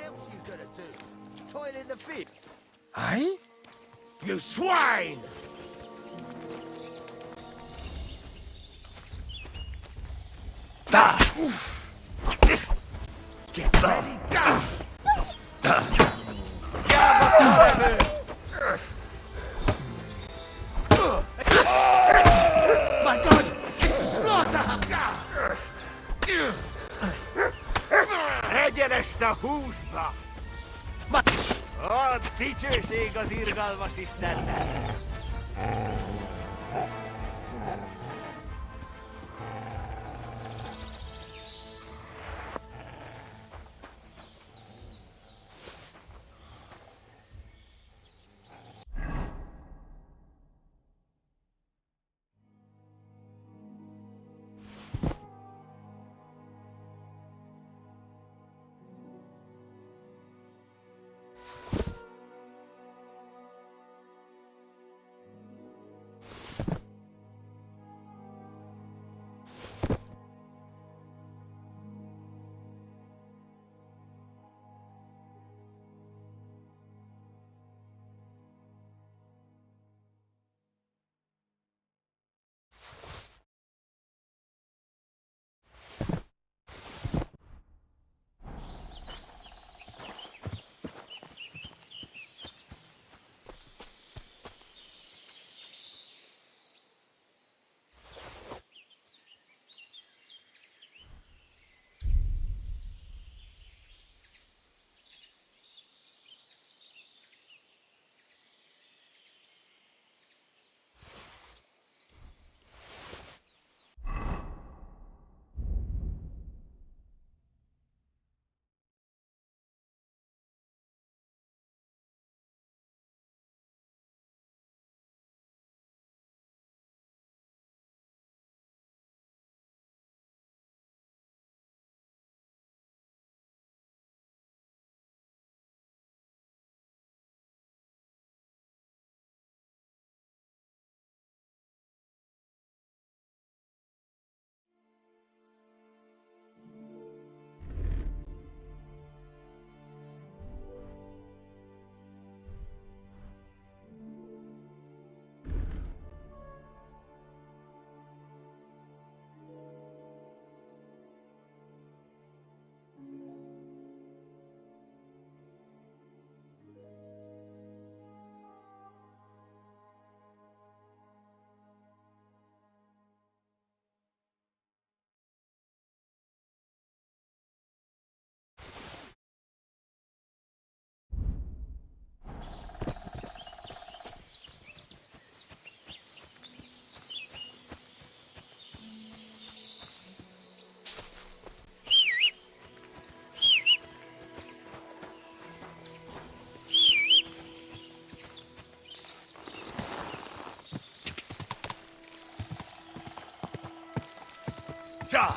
else you gonna do? Toil in the field? Aye? You swine! Get ready, go! My God! It's a slaughter! Egerestä huuspa! Oot teachersiiko sirkalmasis tätä? Ja!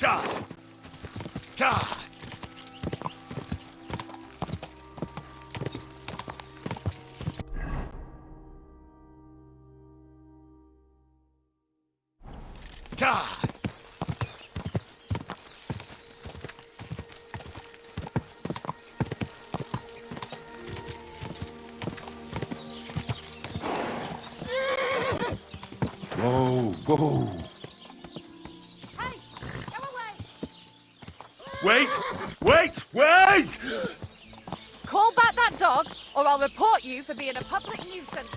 Ja! Ja! Ja! Whoa, whoa. Hey, go away! Wait! Wait! Wait! Call back that dog, or I'll report you for being a public nuisance.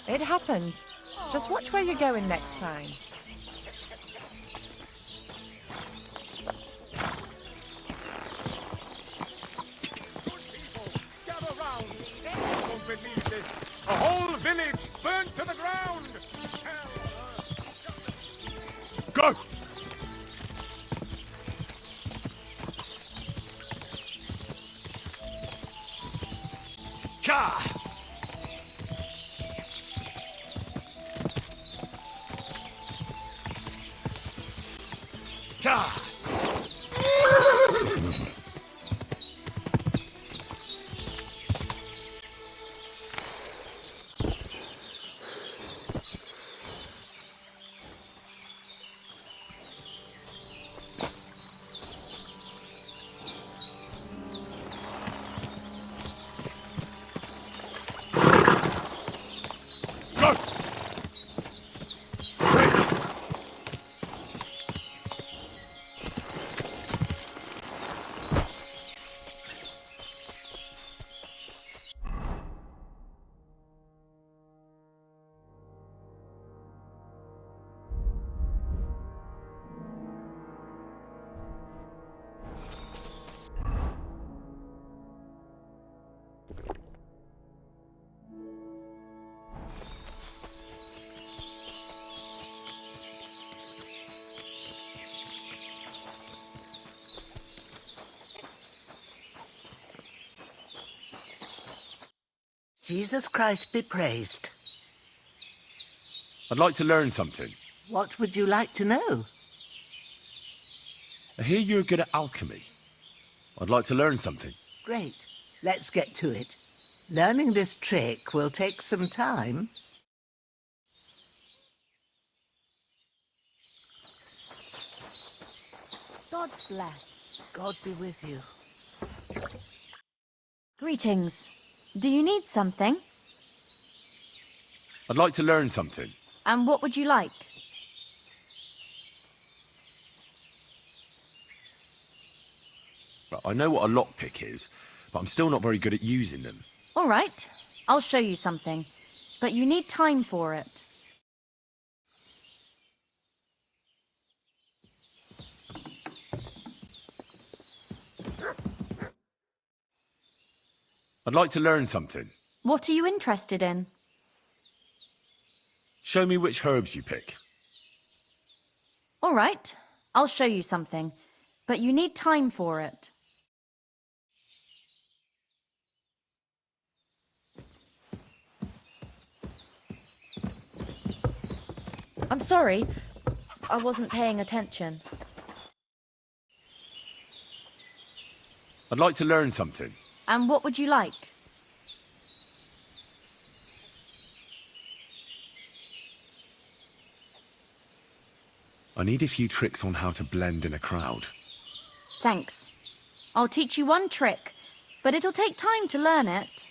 It happens. Just watch where you're going next time. Gather round! I won't believe this! A whole village burnt to the ground! Go! Ja! Ja! Jesus Christ be praised. I'd like to learn something. What would you like to know? I hear you're good at alchemy. I'd like to learn something. Great. Let's get to it. Learning this trick will take some time. God bless. God be with you. Greetings. Do you need something? I'd like to learn something. And what would you like? Right, I know what a lockpick is, but I'm still not very good at using them. All right. I'll show you something. But you need time for it. I'd like to learn something. What are you interested in? Show me which herbs you pick. All right. I'll show you something. But you need time for it. I'm sorry. I wasn't paying attention. I'd like to learn something. And what would you like? I need a few tricks on how to blend in a crowd. Thanks. I'll teach you one trick, but it'll take time to learn it.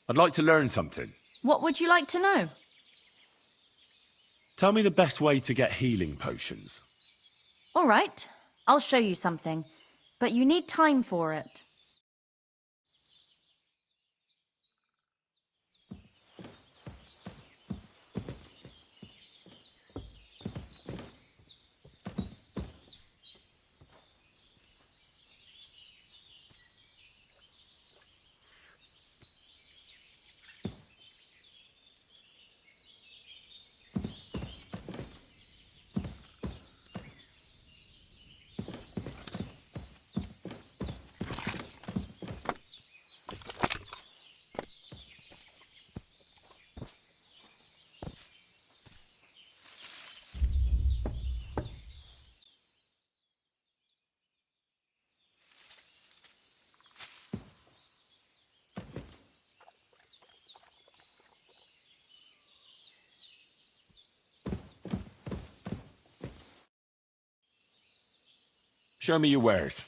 I'd like to learn something. What would you like to know? Tell me the best way to get healing potions. All right. I'll show you something, but you need time for it. Show me your wares.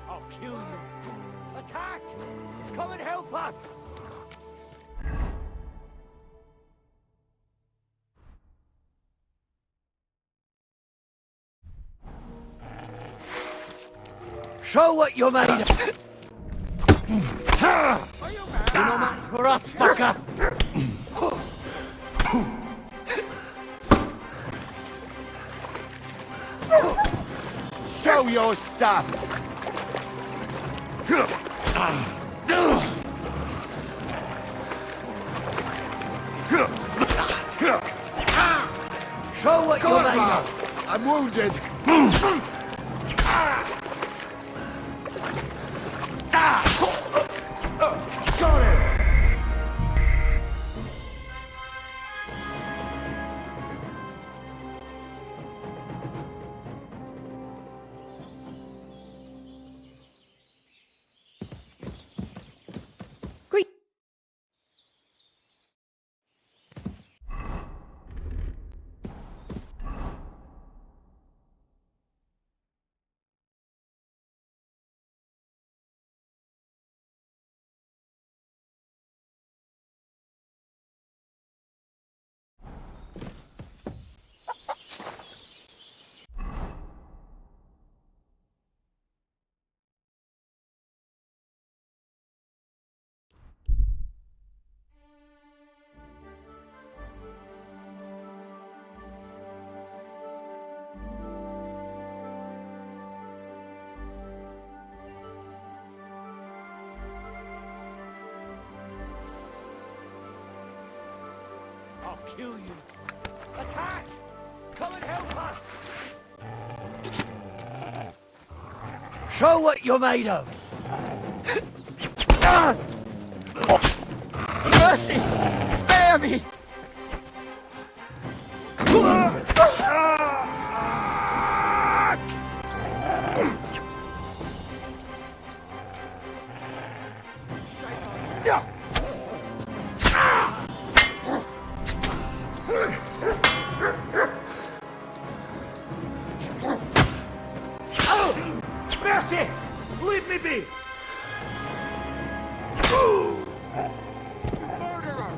I'll kill you. Attack! Come and help us! Show what you're made of! Are you mad? You're no match for us, fucker! your stuff. Show what you're made of. I'm wounded. Got him. Great. I'll kill you. Attack! Come and help us! Show what you're made of! Mercy! Spare me! Mercy! Leave me be! Murderer!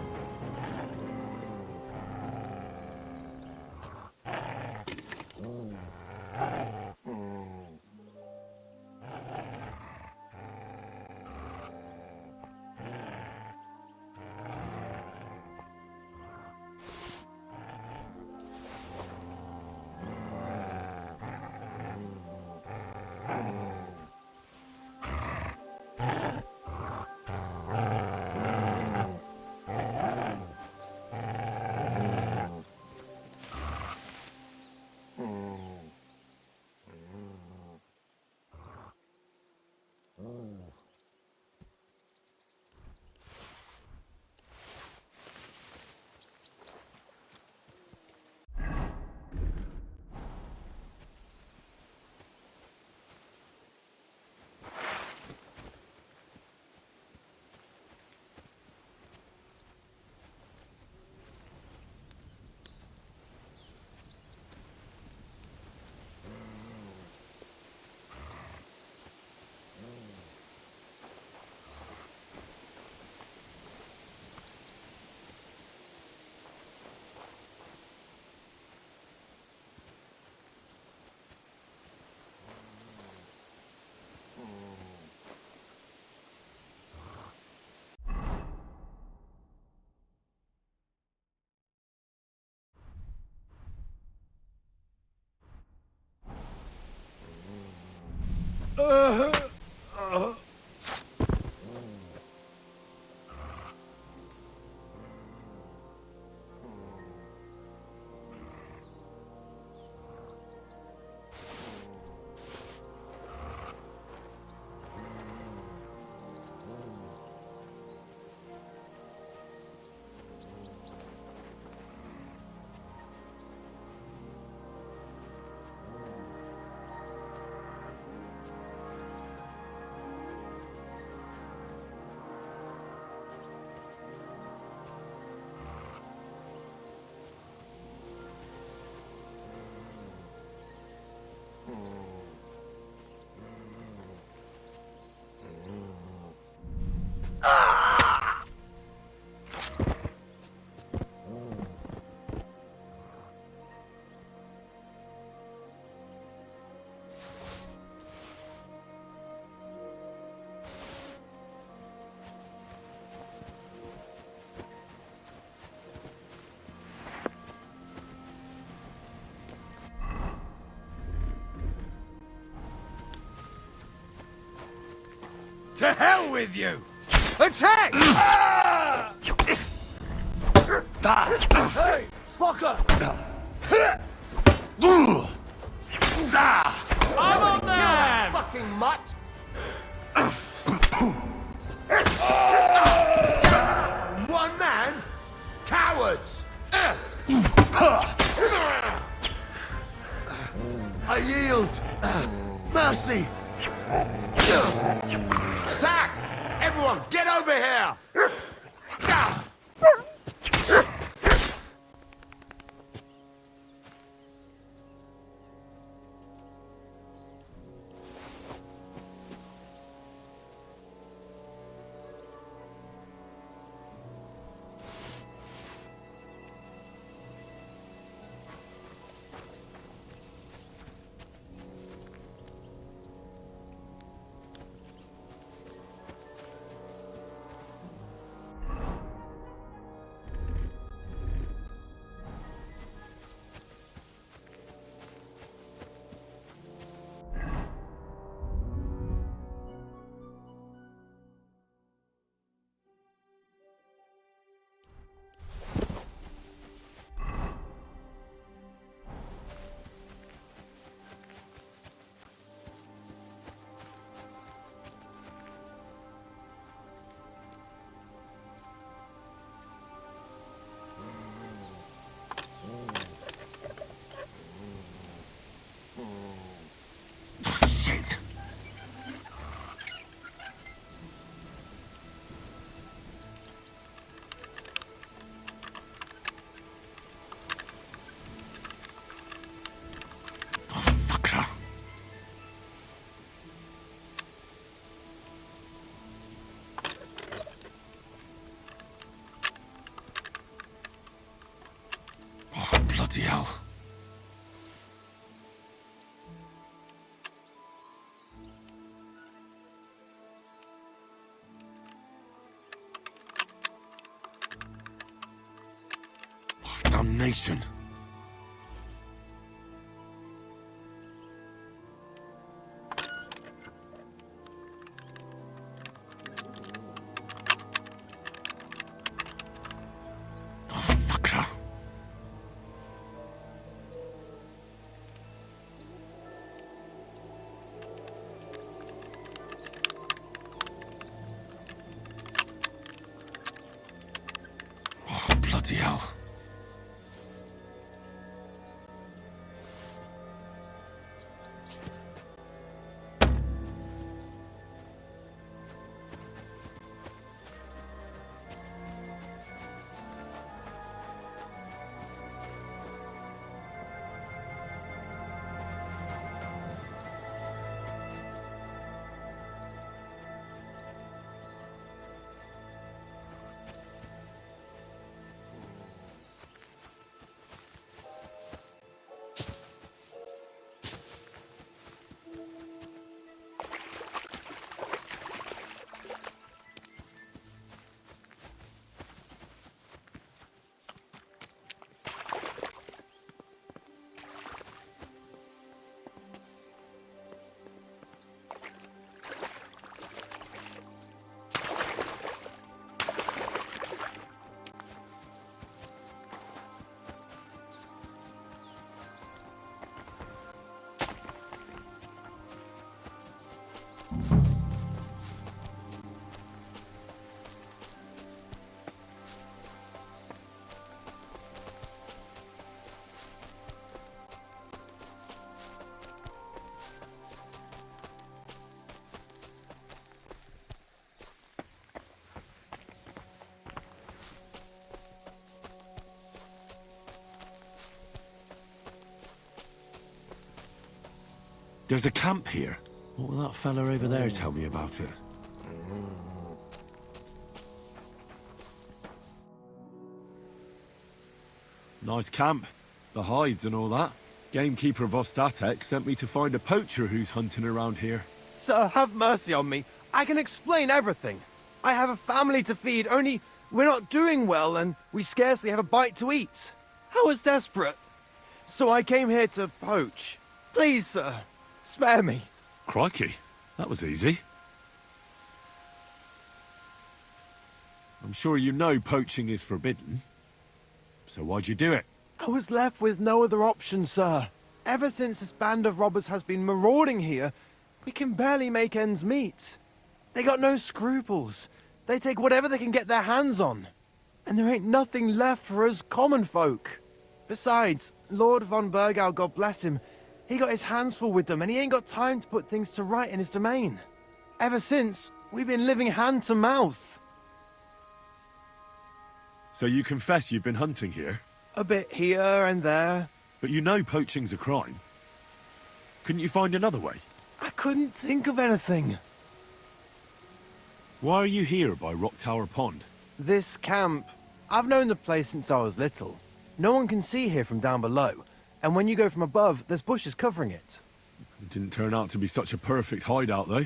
To hell with you! Attack! Hey, fucker! I'm on there! Fucking mutt! One man? Cowards! I yield! Mercy! Attack! Everyone, get over here! Shit. Oh, sucker. Oh, bloody hell. Damnation. Oh, sucker. Oh, bloody hell. There's a camp here. What will that fella over there tell me about it? Nice camp. The hides and all that. Gamekeeper Vostatek sent me to find a poacher who's hunting around here. Sir, have mercy on me. I can explain everything. I have a family to feed, only we're not doing well and we scarcely have a bite to eat. I was desperate. So I came here to poach. Please, sir, spare me. Crikey, that was easy. I'm sure you know poaching is forbidden. So why'd you do it? I was left with no other option, sir. Ever since this band of robbers has been marauding here, we can barely make ends meet. They got no scruples. They take whatever they can get their hands on. And there ain't nothing left for us common folk. Besides, Lord von Burgau, God bless him, he got his hands full with them and he ain't got time to put things to right in his domain. Ever since, we've been living hand to mouth. So you confess you've been hunting here? A bit here and there. But you know poaching's a crime. Couldn't you find another way? I couldn't think of anything. Why are you here by Rock Tower Pond? This camp, I've known the place since I was little. No one can see here from down below, and when you go from above, there's bushes covering it. It didn't turn out to be such a perfect hideout, though.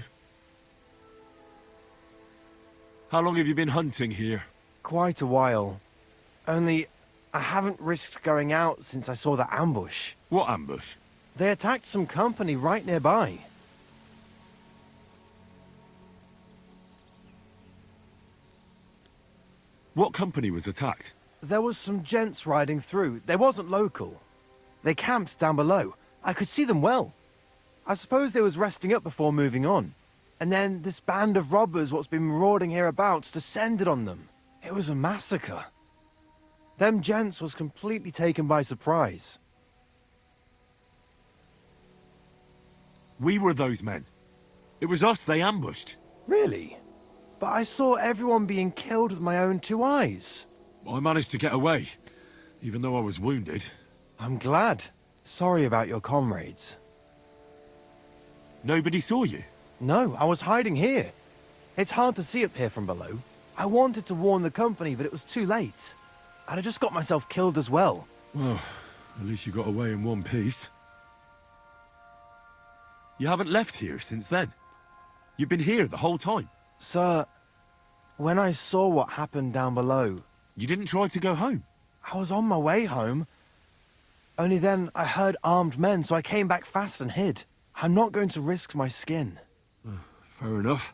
How long have you been hunting here? Quite a while. Only, I haven't risked going out since I saw that ambush. What ambush? They attacked some company right nearby. What company was attacked? There was some gents riding through. They wasn't local. They camped down below. I could see them well. I suppose they was resting up before moving on. And then this band of robbers what's been marauding hereabouts descended on them. It was a massacre. Them gents was completely taken by surprise. We were those men. It was us they ambushed. Really? But I saw everyone being killed with my own two eyes. I managed to get away, even though I was wounded. I'm glad. Sorry about your comrades. Nobody saw you? No, I was hiding here. It's hard to see up here from below. I wanted to warn the company, but it was too late. I'd have just got myself killed as well. Well, at least you got away in one piece. You haven't left here since then. You've been here the whole time. Sir, when I saw what happened down below... You didn't try to go home? I was on my way home. Only then I heard armed men, so I came back fast and hid. I'm not going to risk my skin. Fair enough.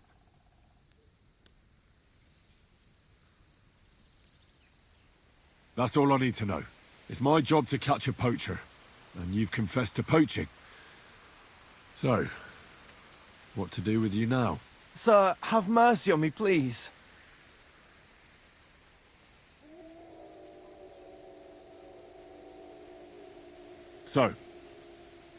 That's all I need to know. It's my job to catch a poacher, and you've confessed to poaching. So, what to do with you now? Sir, have mercy on me, please. So,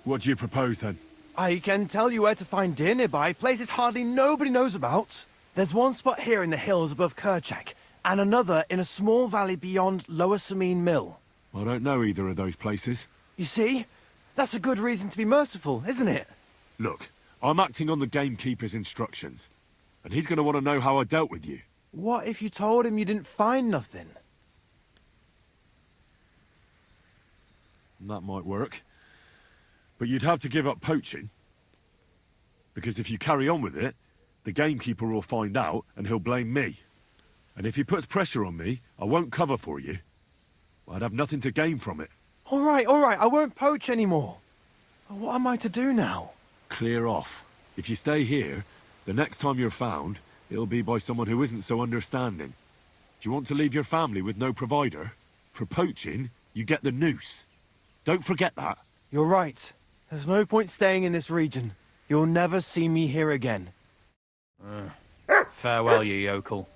what do you propose then? I can tell you where to find deer nearby, places hardly nobody knows about. There's one spot here in the hills above Kerchak, and another in a small valley beyond Lower Samine Mill. I don't know either of those places. You see? That's a good reason to be merciful, isn't it? Look, I'm acting on the gamekeeper's instructions, and he's going to want to know how I dealt with you. What if you told him you didn't find nothing? That might work. But you'd have to give up poaching. Because if you carry on with it, the gamekeeper will find out and he'll blame me. And if he puts pressure on me, I won't cover for you. I'd have nothing to gain from it. All right, I won't poach anymore. What am I to do now? Clear off. If you stay here, the next time you're found, it'll be by someone who isn't so understanding. Do you want to leave your family with no provider? For poaching, you get the noose. Don't forget that. You're right. There's no point staying in this region. You'll never see me here again. Farewell, you yokel.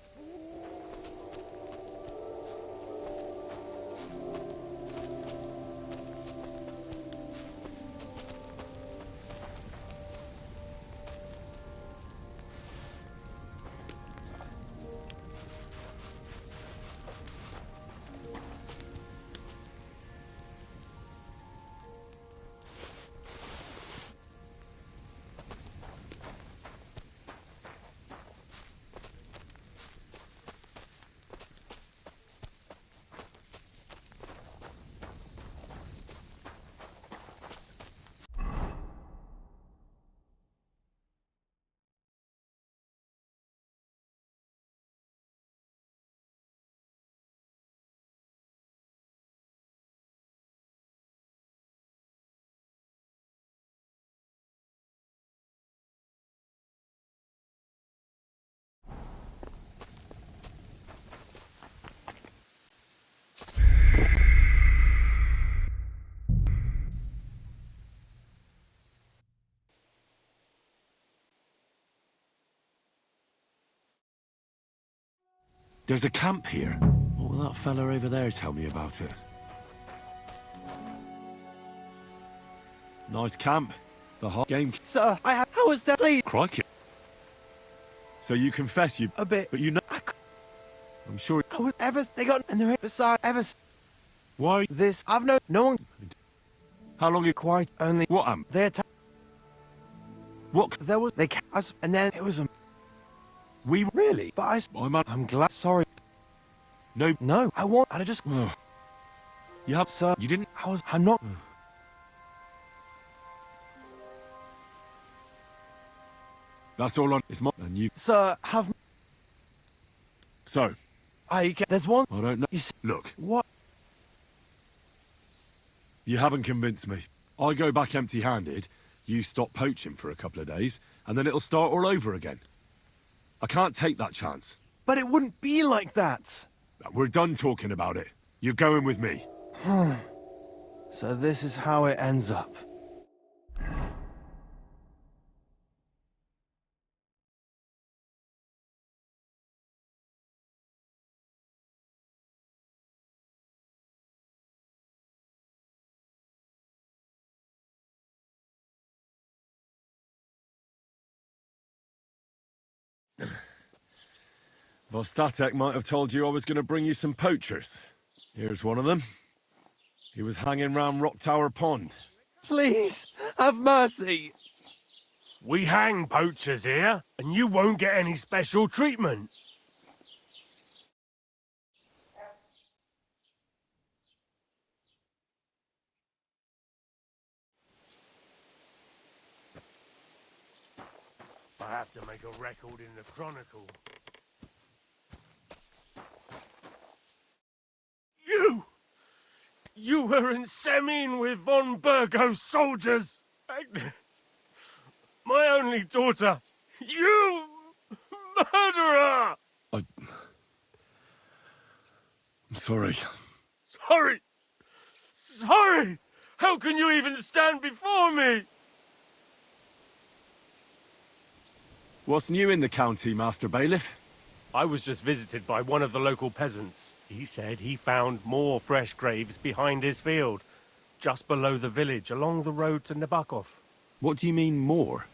There's a camp here. What will that fella over there tell me about it? Nice camp. The hot game. Sir, how was that? Please. Crikey. So you confess you... A bit. But you know... I'm sure... I was ever... They got... And they're beside... Ever... Why? This... I've no... No one... How long you... Quite only... What, They attacked... What? There was... They... Us, and then it was a... We... Really? But I'm glad... Sorry. No... No. I want... I just... Ugh. You have... Sir... You didn't... I'm not... That's all on... It's my... And you... Sir, have... So... There's one... I don't know... You see... Look. What? You haven't convinced me. I go back empty-handed, you stop poaching for a couple of days, and then it'll start all over again. I can't take that chance. But it wouldn't be like that. We're done talking about it. You're going with me. So this is how it ends up. Vostatek might have told you I was going to bring you some poachers. Here's one of them. He was hanging round Rock Tower Pond. Please, have mercy. We hang poachers here, and you won't get any special treatment. I have to make a record in the Chronicle. You were in Semine with von Burgo's soldiers! Agnes, my only daughter! You murderer! I'm sorry. Sorry! How can you even stand before me? What's new in the county, Master Bailiff? I was just visited by one of the local peasants. He said he found more fresh graves behind his field, just below the village, along the road to Nabokov. What do you mean, more?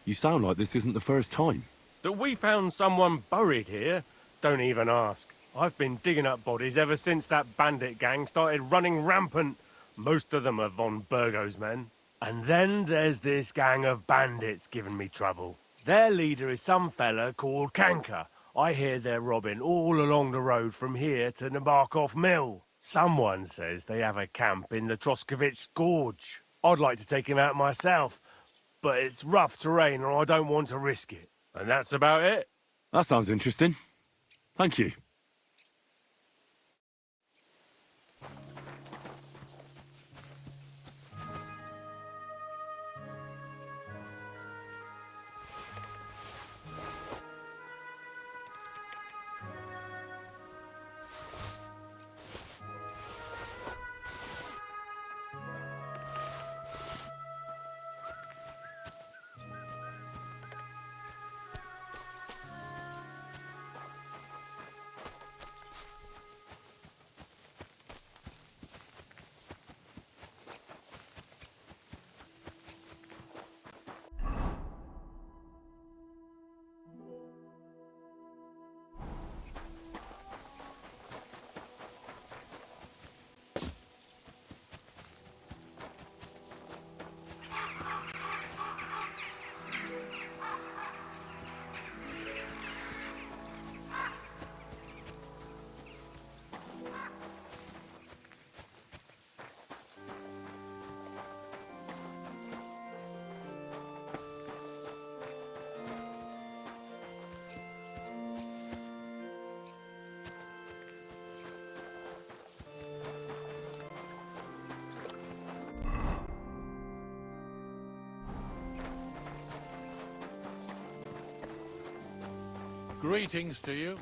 You sound like this isn't the first time. That we found someone buried here? Don't even ask. I've been digging up bodies ever since that bandit gang started running rampant. Most of them are von Burgo's men. And then there's this gang of bandits giving me trouble. Their leader is some fella called Kanka. I hear they're robbing all along the road from here to Nabokov Mill. Someone says they have a camp in the Troskovitz Gorge. I'd like to take him out myself, but it's rough terrain and I don't want to risk it. And that's about it. That sounds interesting. Thank you. Greetings to you.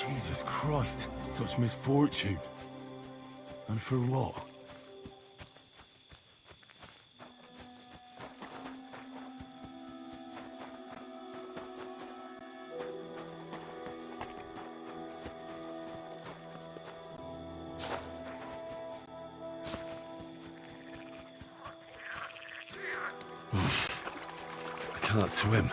Jesus Christ, such misfortune. And for what? I can't swim.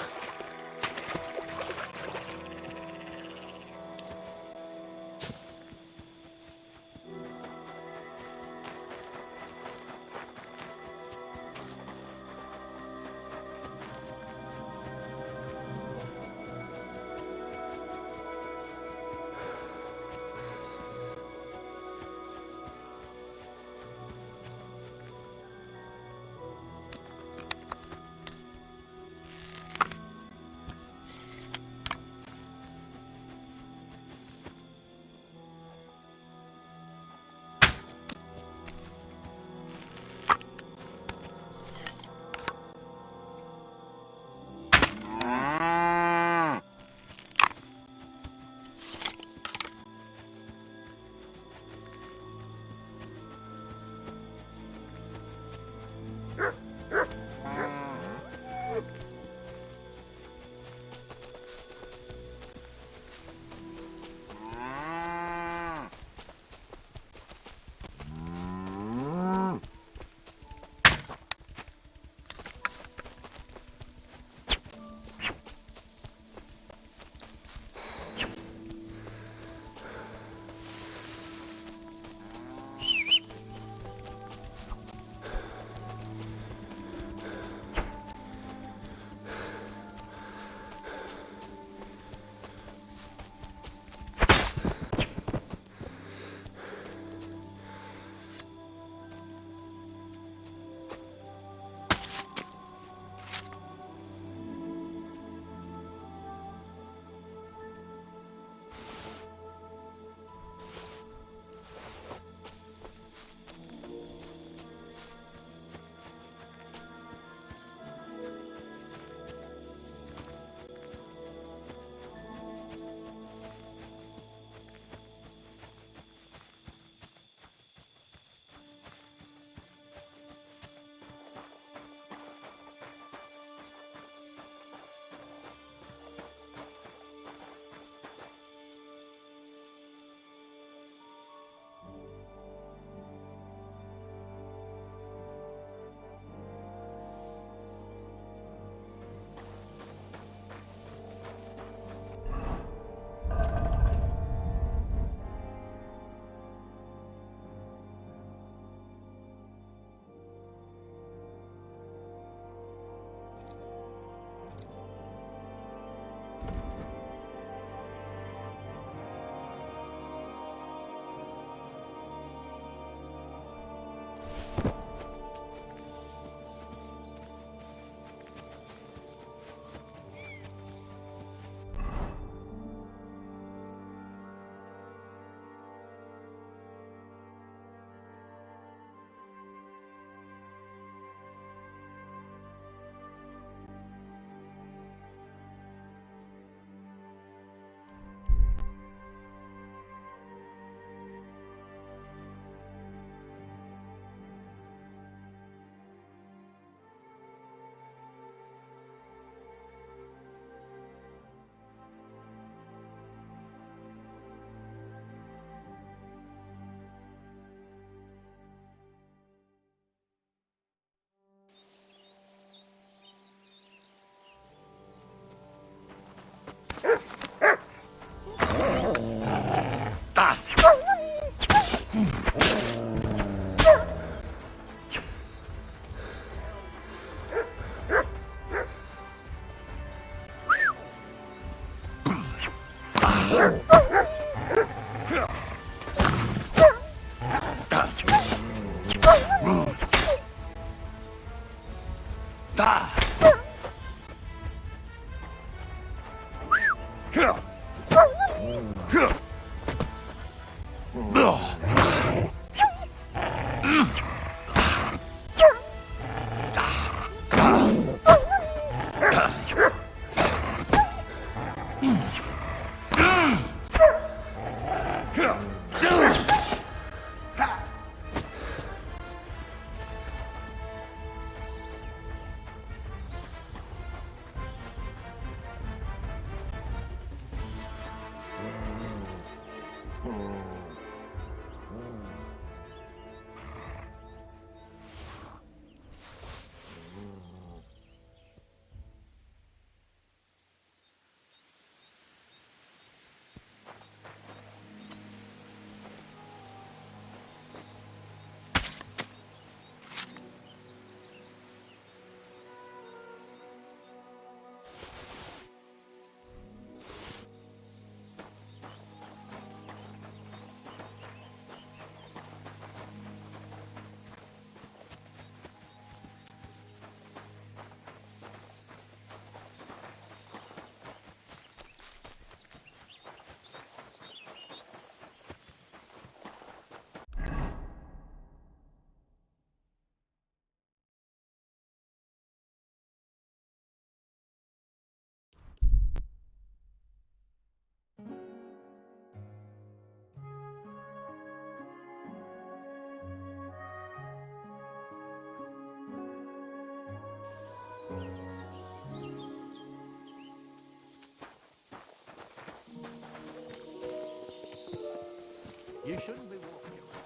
You shouldn't be walking around.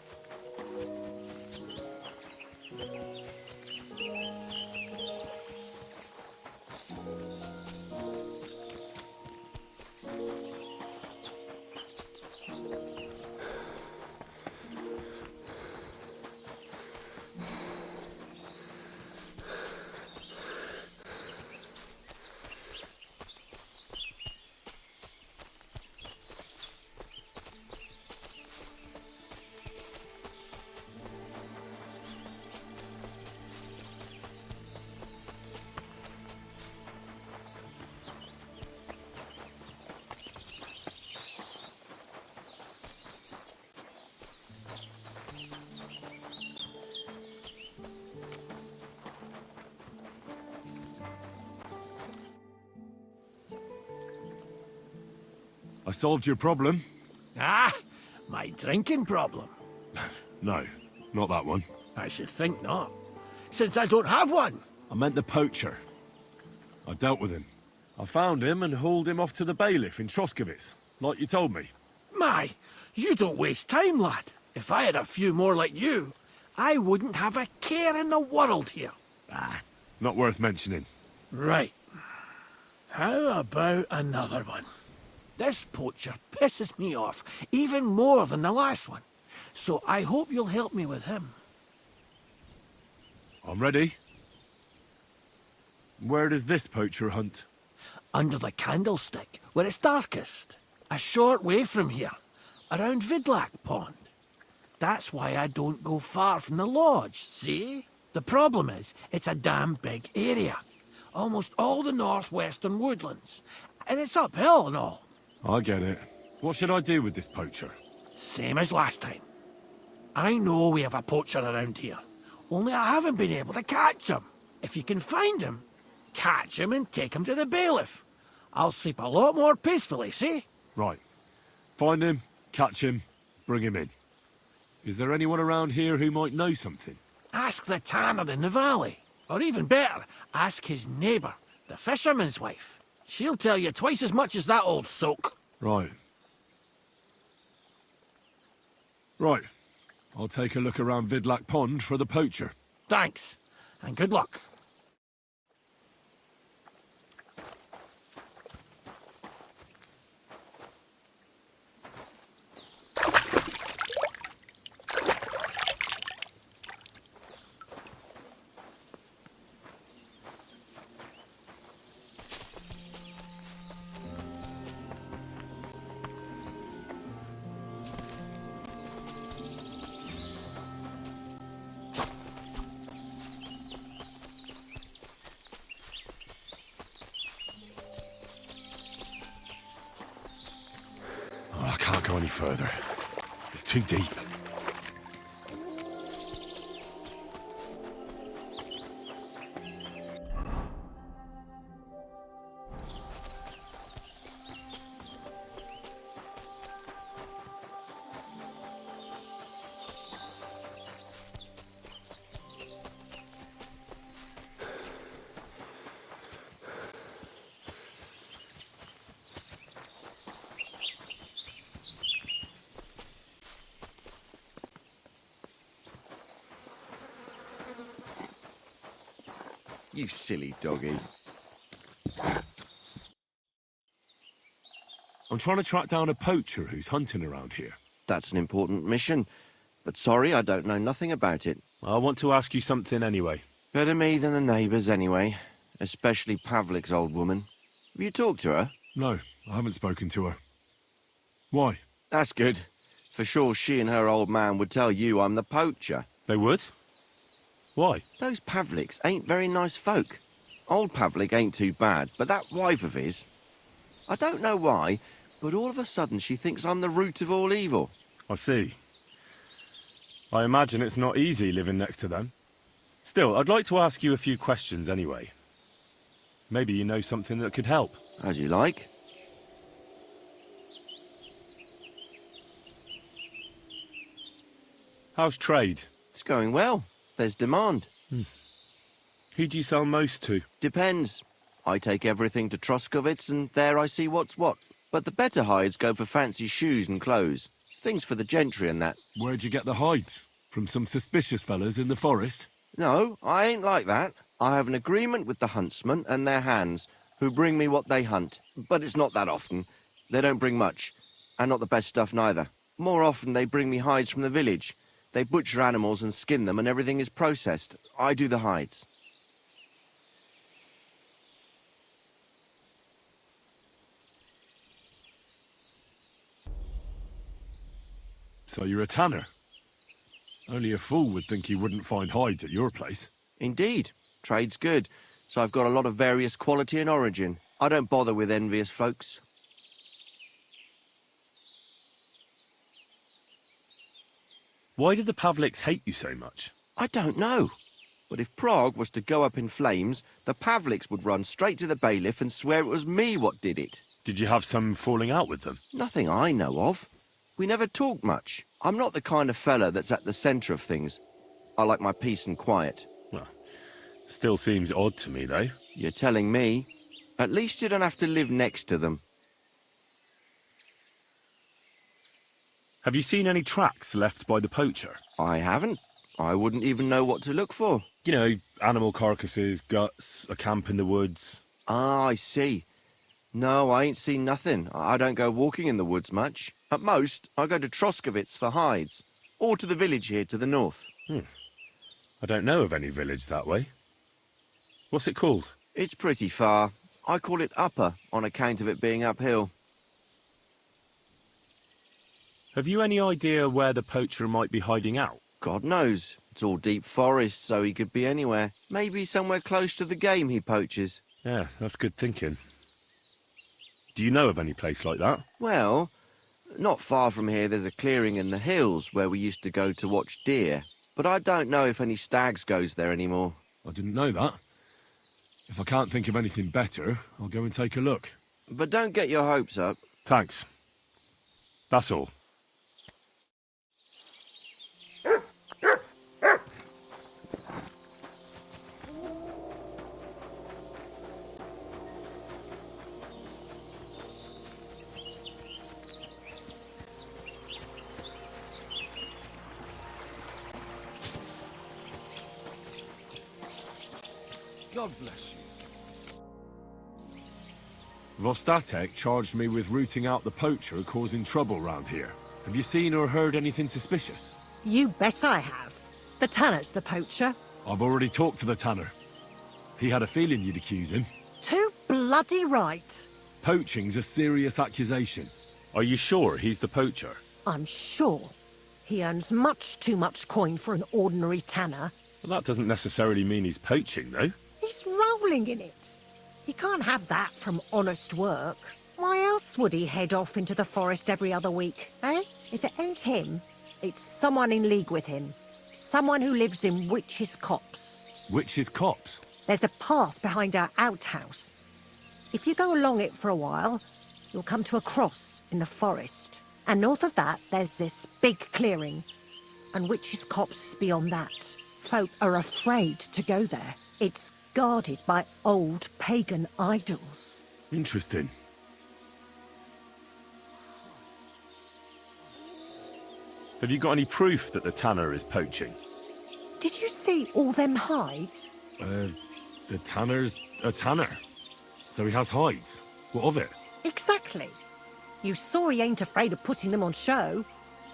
I solved your problem. Ah, my drinking problem. No, not that one. I should think not, since I don't have one. I meant the poacher. I dealt with him. I found him and hauled him off to the bailiff in Troskowitz, like you told me. My, you don't waste time, lad. If I had a few more like you, I wouldn't have a care in the world here. Not worth mentioning. Right. How about another one? This poacher pisses me off even more than the last one, so I hope you'll help me with him. I'm ready. Where does this poacher hunt? Under the candlestick, where it's darkest. A short way from here, around Vidlak Pond. That's why I don't go far from the lodge, see? The problem is, it's a damn big area. Almost all the northwestern woodlands. And it's uphill and all. I get it. What should I do with this poacher? Same as last time. I know we have a poacher around here. Only I haven't been able to catch him. If you can find him, catch him and take him to the bailiff. I'll sleep a lot more peacefully, see? Right. Find him, catch him, bring him in. Is there anyone around here who might know something? Ask the tanner in the valley. Or even better, ask his neighbour, the fisherman's wife. She'll tell you twice as much as that old soak. Right. Right. I'll take a look around Vidlak Pond for the poacher. Thanks, and good luck. Oh, I can't go any further. It's too deep. You silly doggy. I'm trying to track down a poacher who's hunting around here. That's an important mission. But sorry, I don't know nothing about it. I want to ask you something anyway. Better me than the neighbours anyway. Especially Pavlik's old woman. Have you talked to her? No, I haven't spoken to her. Why? That's good. For sure she and her old man would tell you I'm the poacher. They would? Why? Those Pavliks ain't very nice folk. Old Pavlik ain't too bad, but that wife of his... I don't know why, but all of a sudden she thinks I'm the root of all evil. I see. I imagine it's not easy living next to them. Still, I'd like to ask you a few questions anyway. Maybe you know something that could help. As you like. How's trade? It's going well. There's demand. Who do you sell most to? Depends. I take everything to Troskowitz and there I see what's what. But the better hides go for fancy shoes and clothes. Things for the gentry and that. Where'd you get the hides? From some suspicious fellas in the forest? No, I ain't like that. I have an agreement with the huntsmen and their hands, who bring me what they hunt. But it's not that often. They don't bring much. And not the best stuff neither. More often they bring me hides from the village. They butcher animals and skin them and everything is processed. I do the hides. So you're a tanner? Only a fool would think you wouldn't find hides at your place. Indeed. Trade's good. So I've got a lot of various quality and origin. I don't bother with envious folks. Why did the Pavliks hate you so much? I don't know. But if Prague was to go up in flames, the Pavliks would run straight to the bailiff and swear it was me what did it. Did you have some falling out with them? Nothing I know of. We never talked much. I'm not the kind of fella that's at the centre of things. I like my peace and quiet. Well, still seems odd to me, though. You're telling me. At least you don't have to live next to them. Have you seen any tracks left by the poacher? I haven't. I wouldn't even know what to look for. You know, animal carcasses, guts, a camp in the woods. Ah, I see. No, I ain't seen nothing. I don't go walking in the woods much. At most, I go to Troskovitz for hides. Or to the village here to the north. I don't know of any village that way. What's it called? It's pretty far. I call it Upper on account of it being uphill. Have you any idea where the poacher might be hiding out? God knows. It's all deep forest, so he could be anywhere. Maybe somewhere close to the game he poaches. Yeah, that's good thinking. Do you know of any place like that? Well, not far from here there's a clearing in the hills where we used to go to watch deer. But I don't know if any stags goes there anymore. I didn't know that. If I can't think of anything better, I'll go and take a look. But don't get your hopes up. Thanks. That's all. God bless you. Vostatek charged me with rooting out the poacher causing trouble round here. Have you seen or heard anything suspicious? You bet I have. The tanner's the poacher. I've already talked to the tanner. He had a feeling you'd accuse him. Too bloody right. Poaching's a serious accusation. Are you sure he's the poacher? I'm sure. He earns much too much coin for an ordinary tanner. Well, that doesn't necessarily mean he's poaching, though. He's rolling in it. He can't have that from honest work. Why else would he head off into the forest every other week, eh? If it ain't him, it's someone in league with him. Someone who lives in Witch's Copse. Witch's Copse? There's a path behind our outhouse. If you go along it for a while, you'll come to a cross in the forest. And north of that, there's this big clearing. And Witch's Copse is beyond that. Folk are afraid to go there. It's guarded by old pagan idols. Interesting. Have you got any proof that the tanner is poaching? Did you see all them hides? The tanner's a tanner. So he has hides. What of it? Exactly. You saw he ain't afraid of putting them on show.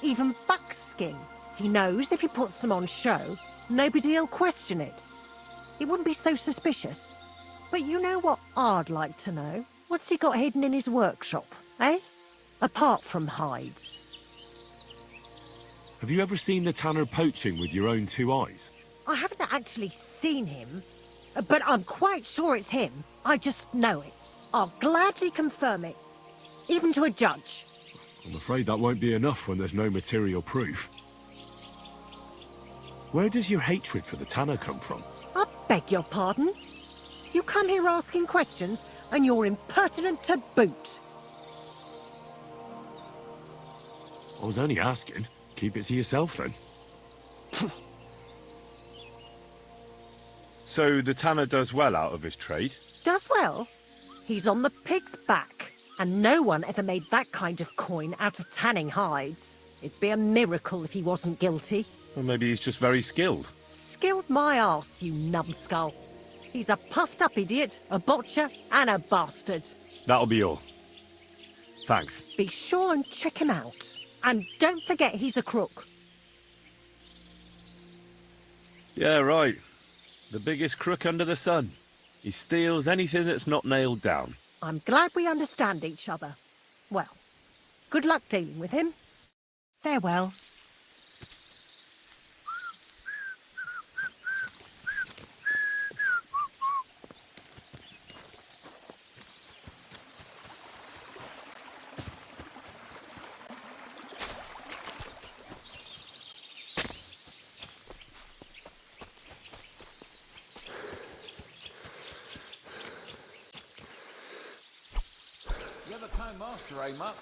Even buckskin. He knows if he puts them on show, nobody'll question it. It wouldn't be so suspicious. But you know what I'd like to know? What's he got hidden in his workshop, eh? Apart from hides. Have you ever seen the tanner poaching with your own two eyes? I haven't actually seen him, but I'm quite sure it's him. I just know it. I'll gladly confirm it, even to a judge. I'm afraid that won't be enough when there's no material proof. Where does your hatred for the tanner come from? I beg your pardon? You come here asking questions, and you're impertinent to boot. I was only asking. Keep it to yourself, then. So the tanner does well out of his trade? Does well. He's on the pig's back, and no one ever made that kind of coin out of tanning hides. It'd be a miracle if he wasn't guilty. Or maybe he's just very skilled. Skilled my arse, you numbskull. He's a puffed-up idiot, a botcher, and a bastard. That'll be all. Thanks. Be sure and check him out. And don't forget he's a crook. Yeah, right. The biggest crook under the sun. He steals anything that's not nailed down. I'm glad we understand each other. Well, good luck dealing with him. Farewell. You're the town master, eh, Mutt?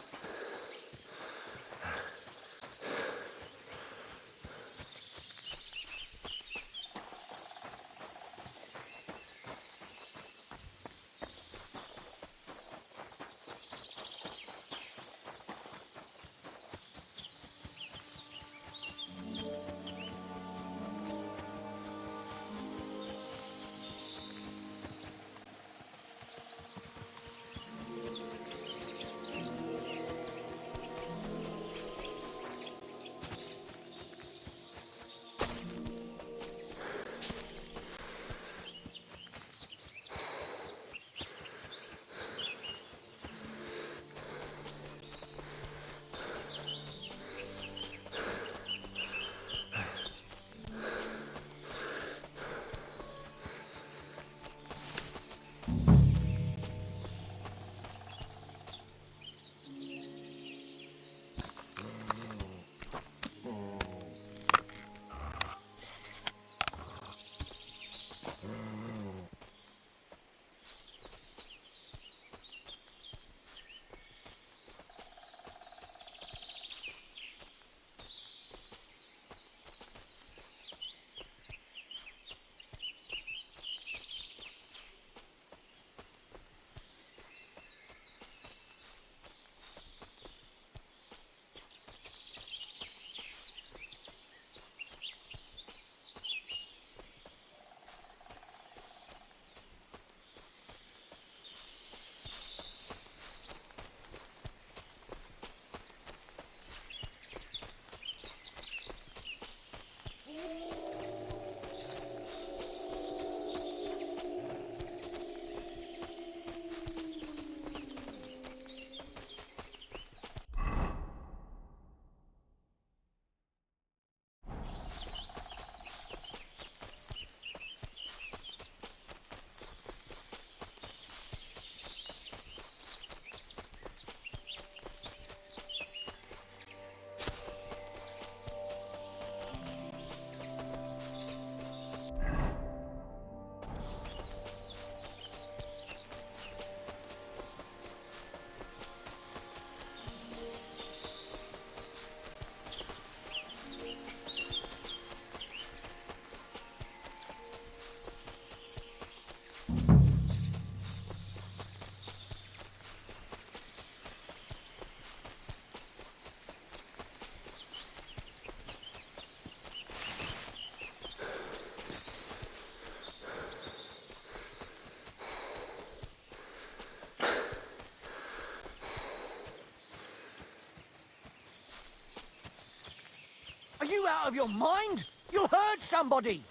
Are you out of your mind? You'll hurt somebody.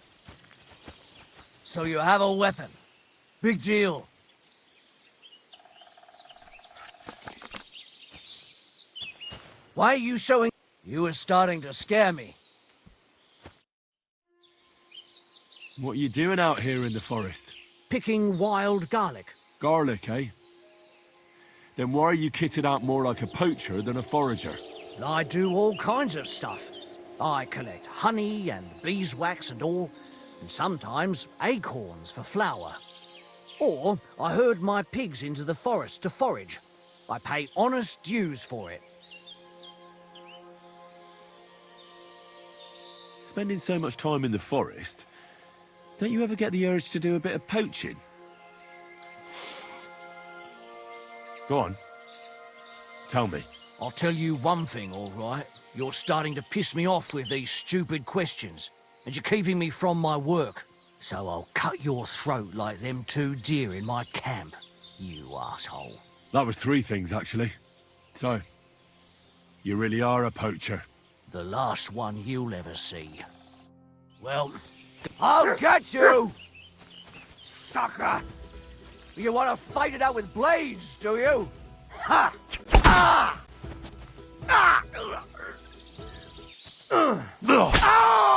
So you have a weapon. Big deal. Why are you showing... You were starting to scare me. What are you doing out here in the forest? Picking wild garlic. Garlic, eh? Then why are you kitted out more like a poacher than a forager? I do all kinds of stuff. I collect honey and beeswax and all, and sometimes acorns for flour. Or I herd my pigs into the forest to forage. I pay honest dues for it. Spending so much time in the forest, don't you ever get the urge to do a bit of poaching? Go on. Tell me. I'll tell you one thing, all right? You're starting to piss me off with these stupid questions, and you're keeping me from my work. So I'll cut your throat like them 2 deer in my camp, you asshole. That was 3 things, actually. So, you really are a poacher. The last one you'll ever see. Well, I'll get you! Sucker! You want to fight it out with blades, do you? Ha! Ah! Ah! Ah!